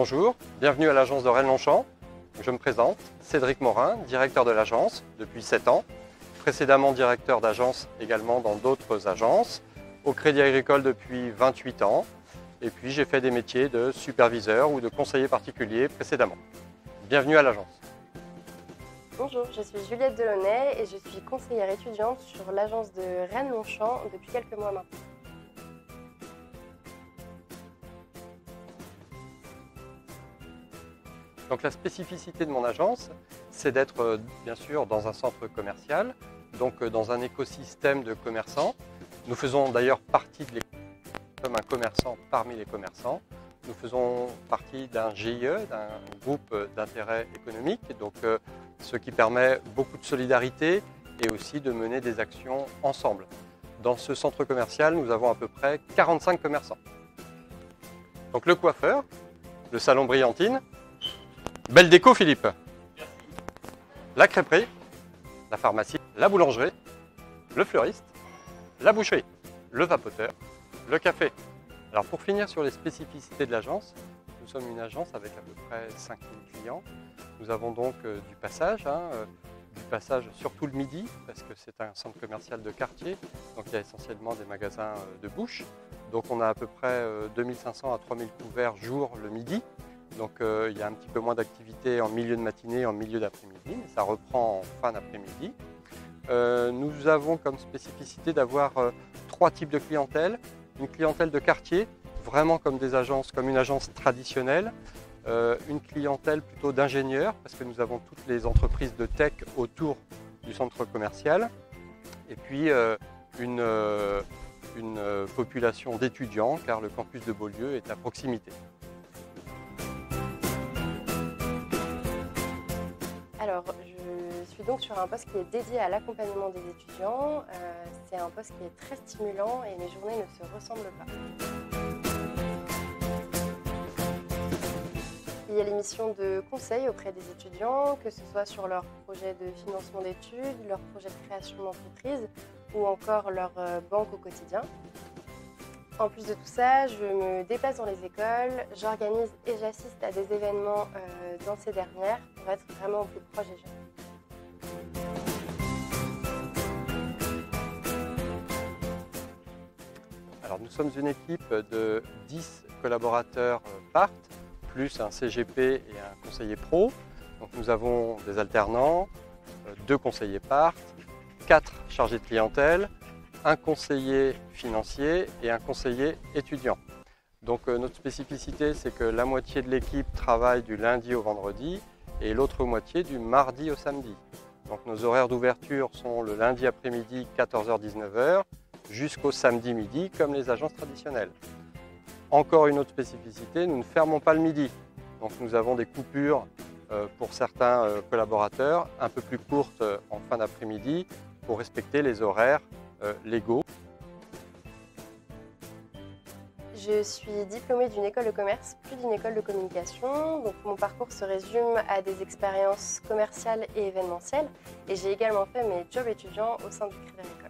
Bonjour, bienvenue à l'agence de Rennes-Longchamp. Je me présente, Cédric Morin, directeur de l'agence depuis 7 ans. Précédemment directeur d'agence également dans d'autres agences. Au Crédit Agricole depuis 28 ans. Et puis j'ai fait des métiers de superviseur ou de conseiller particulier précédemment. Bienvenue à l'agence. Bonjour, je suis Juliette Delaunay et je suis conseillère étudiante sur l'agence de Rennes-Longchamp depuis quelques mois maintenant. Donc la spécificité de mon agence, c'est d'être bien sûr dans un centre commercial, donc dans un écosystème de commerçants. Nous faisons d'ailleurs partie de comme un commerçant parmi les commerçants. Nous faisons partie d'un GIE, d'un groupe d'intérêt économique, donc ce qui permet beaucoup de solidarité et aussi de mener des actions ensemble. Dans ce centre commercial, nous avons à peu près 45 commerçants. Donc le coiffeur, le salon Brillantine, Belle Déco Philippe, la crêperie, la pharmacie, la boulangerie, le fleuriste, la boucherie, le vapoteur, le café. Alors pour finir sur les spécificités de l'agence, nous sommes une agence avec à peu près 5000 clients. Nous avons donc du passage sur tout le midi, parce que c'est un centre commercial de quartier, donc il y a essentiellement des magasins de bouche. Donc on a à peu près 2500 à 3000 couverts jour le midi. Donc il y a un petit peu moins d'activité en milieu de matinée, en milieu d'après-midi, mais ça reprend en fin d'après-midi. Nous avons comme spécificité d'avoir 3 types de clientèle. Une clientèle de quartier, vraiment comme des agences, comme une agence traditionnelle. Une clientèle plutôt d'ingénieurs, parce que nous avons toutes les entreprises de tech autour du centre commercial. Et puis une population d'étudiants, car le campus de Beaulieu est à proximité. Alors, je suis donc sur un poste qui est dédié à l'accompagnement des étudiants. C'est un poste qui est très stimulant et mes journées ne se ressemblent pas. Il y a les missions de conseil auprès des étudiants, que ce soit sur leur projet de financement d'études, leur projet de création d'entreprise ou encore leur banque au quotidien. En plus de tout ça, je me déplace dans les écoles, j'organise et j'assiste à des événements dans ces dernières pour être vraiment au plus proche des jeunes. Alors nous sommes une équipe de 10 collaborateurs PART, plus un CGP et un conseiller pro. Donc nous avons des alternants, 2 conseillers PART, 4 chargés de clientèle, un conseiller financier et un conseiller étudiant. Donc notre spécificité, c'est que la moitié de l'équipe travaille du lundi au vendredi et l'autre moitié du mardi au samedi. Donc nos horaires d'ouverture sont le lundi après-midi 14h-19h jusqu'au samedi midi comme les agences traditionnelles. Encore une autre spécificité, nous ne fermons pas le midi. Donc nous avons des coupures pour certains collaborateurs un peu plus courtes en fin d'après-midi pour respecter les horaires légaux. Je suis diplômée d'une école de commerce, puis d'une école de communication. Donc mon parcours se résume à des expériences commerciales et événementielles. Et j'ai également fait mes jobs étudiants au sein du Crédit Agricole.